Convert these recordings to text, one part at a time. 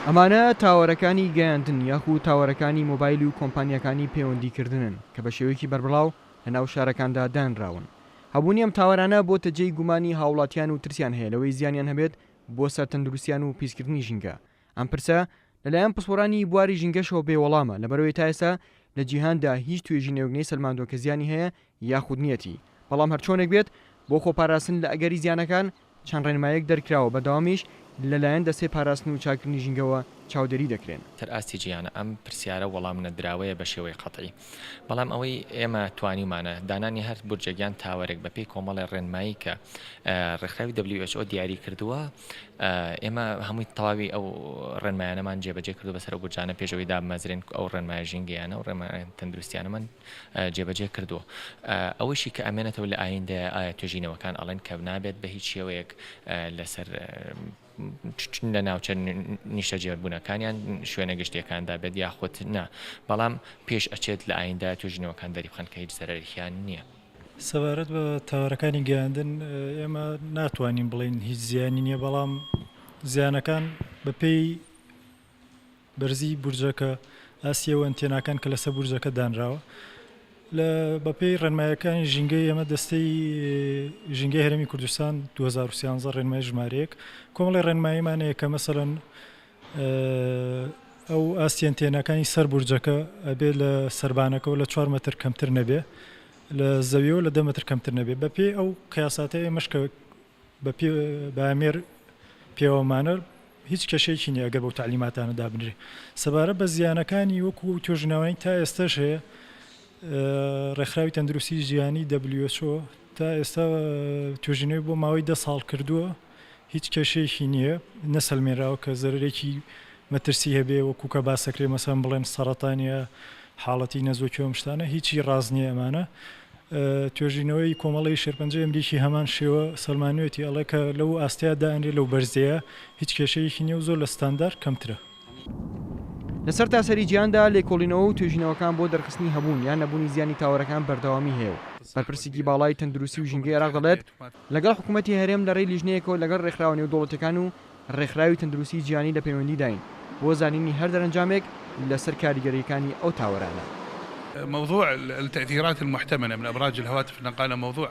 ئەمانە تاوەرەکانی گەیاندن یاخود تاوەرەکانی مۆبایل و کۆمپانیەکانی پەیوەندیکردنن کە بە شێوەیەکی بەربڵاو لەناو شارەکاندا دانراون. هەبوونی ئەم تاوەرانە بۆ تەجێی گومانی هاوڵاتیان و ترسیان هەیە لەوەی زیانیان هەبێت بۆ سەرتەندروستیان و پیسکردنی ژینگە. ئەم پرسە لەلایەن پسپۆرانی بواری ژینگەشەوە بێوەڵامە لەبەرەوەی تا ئێستا لە جیهاندا هیچ توێژی نێوگنەی سەلماندۆ کە زیانی هەیە یاخود نیەتی. بەڵام هەرچۆنێک بێت بۆ خۆپاراستن لە ئەگەری زیانەکان چەند ڕێنمایەک دەرکراوە بەداوامیش لەلایەن دەستێ پاراستن و چاکردنی ژینگەوە چاودێری دەکرێن. تەرئاستی جیهانە ئەم پرسیارە وەڵام نەدراوەیە بە شێوەی قەتعی. بەڵام ئەوەی ئێمە توانیمانە دانانی هەر بورجەگیان تاوەرێک بەپێی کۆمەڵی ڕێنمایی کە ڕێکخراوی WHO دیاری کردووە ئێمە هەمووی تەواوی ئەو ڕێنمایانەمان جێبەجێ کردو بەسەر ئەو بورجانە پێشەوەی دامەزرێن ئەو ڕێنمایە ژینگەیانە و ڕێنمایە تەندروستیانەمان جێبەجێ کردووە. ئەوەشی کە ئەمێنێتەوە لە ئایندە ئایا توێژینەوەکان ئەڵێن کە نابێت بە هیچ شێوەیەک لەسەر لە ناوچە نیشتە جێبوونەکانیان شوێنە گشتیەکاندا بێت یاخود نا بەڵام پێش ئەچێت لە ئایندە توێژینەوەکان دەریبخەن کە هیچ زەرەرێکیان نییە. سەبارەت بە تاوەرەکانی گەیاندن ئێمە ناتوانین بڵین هیچ زیانی نییە بەڵام زیانەکان بەپێی بەرزی بورجەکە ئاسیەوە ئەنتێناکان کە لەسەر بورجەکە دانراوە لە بەپێی ڕێنمایەکانی ژینگەی ئەمە دەستەی ژینگەی هەرێمی کوردستان 2013 ڕێنمای ژمارەیەک کۆمەڵی ڕێنماییمانەیە کە مەسەڵەن ئەو ئاسیەنتێنەکانی سەر بورجەکە ئەبێ لە سەربانەکە و لە 4 مەتر کەمتر نەبێ لە زەویەوە لە 10 مەتر کەمتر نەبێ بەپێی ئەو قیاساتەیە ئێمەشکە بەمێر پێوەمانە هیچ کەشێکی نییە ئەگەر بەو تعلیماتانە دابنرێ. سەبارەت بە زیانەکانی وەکو توێژنەوەی تا ئێستاش هەیە ڕێکخراوی تەندروستی ژیانی WHO تا ئێستا توێژینەوەی بۆ ماوەی 10 ساڵ کردووە هیچ کێشەیەکی نییە نەسەلمێنراوە کە زەرەرێکی مەترسی هەبێ وەکو کە باسەکرێ مەسەڵەن بڵێن سەرەتانیە حاڵەتی نەزۆکیەوە شتانە هیچی ڕاز نییە ئەمانە. توێژینەوەی کۆمەڵی شێرپەنجەی ئەمریکی هەمان شێوە سەلمانوێتی ئەڵێ کە لەو ئاستەیەدا ئەنرێ لەو بەرزەیە هیچ کێشەیەکی نییە و زۆر لە ستاندار کەمترە. لەسەر تاسەری گیاندا لێکۆڵینەوە و توێژینەوەکان بۆ دەرخستنی هەبوون یان نەبوونی زیانی تاوەرەکان بەردەوامی هەیە و بەرپرسێکی باڵای تەندروستی و ژینگەی عێراق دەڵێت لەگەڵ حکوومەتی هەرێم لە ڕێی لیژنەیەکەوە لەگەڵ ڕێکخراوە نێودەوڵەتیەکان و ڕێکخراوی تەندروستی جیهانی لە پەیوەندی داین بۆ زانینی هەر دەرەنجامێک لەسەر کاریگەریەکانی ئەو تاوەرانە. موضوع التأثيرات المحتملة من أبراج الهواتف النقالة موضوع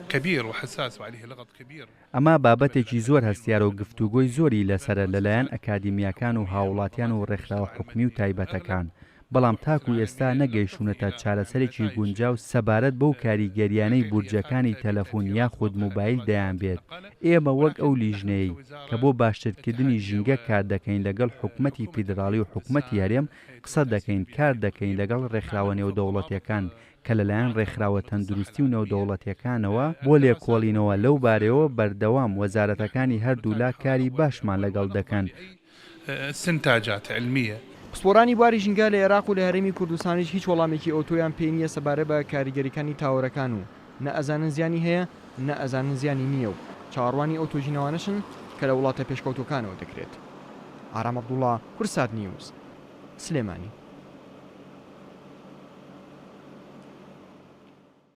كبير وحساس وعليه لغط كبير. ئەمە بابەتێکی زۆر هەستیارە و گفتوگۆی زۆری لەسرە لەلایەن ئەکادیمیاکان و هاوڵاتیان و ڕێکخراوە حکومی و تایبەتەکان. بەڵام تاکو ئێستا نەگەیشتونەتە چارەسەرێکی گونجاو سەبارەت بەو کاریگەریانەی بورجەکانی تەلەفۆن یاخود موبایل دەیان بێت. ئێمە وەک ئەو لیژنەیە کە بۆ باشترکردنی ژینگە کار دەکەین لەگەڵ حکومەتی فیدراڵی و حکومەتی هەرێم قسە دەکەین کار دەکەین لەگەڵ ڕێکخراوە نێودەوڵەتیەکان کە لەلایەن ڕێکخراوە تەندروستی و نێودەوڵەتیەکانەوە بۆ لێکۆڵینەوە لەو بارەوە بەردەوام وەزارەتەکانی هەردوولا کاری باشمان لەگەڵ دەکەن. استنتاجات علمية. پسپۆرانی بواری ژینگە لە عێراق و لە هەرێمی کوردستانیش هیچ وەڵامێکی ئۆتۆیان پێی نییە سەبارەت بە کاریگەریەکانی تاوەرەکان و نە ئەزانن زیانی هەیە نە ئەزانن زیانی نییە و چاوەڕوانی ئەو توێژینەوانەشن کە لە وڵاتە پێشکەوتەکانەوە دەکرێت. ئارام عەبدوڵڵا، کوردسات نیوز، سلێمانی.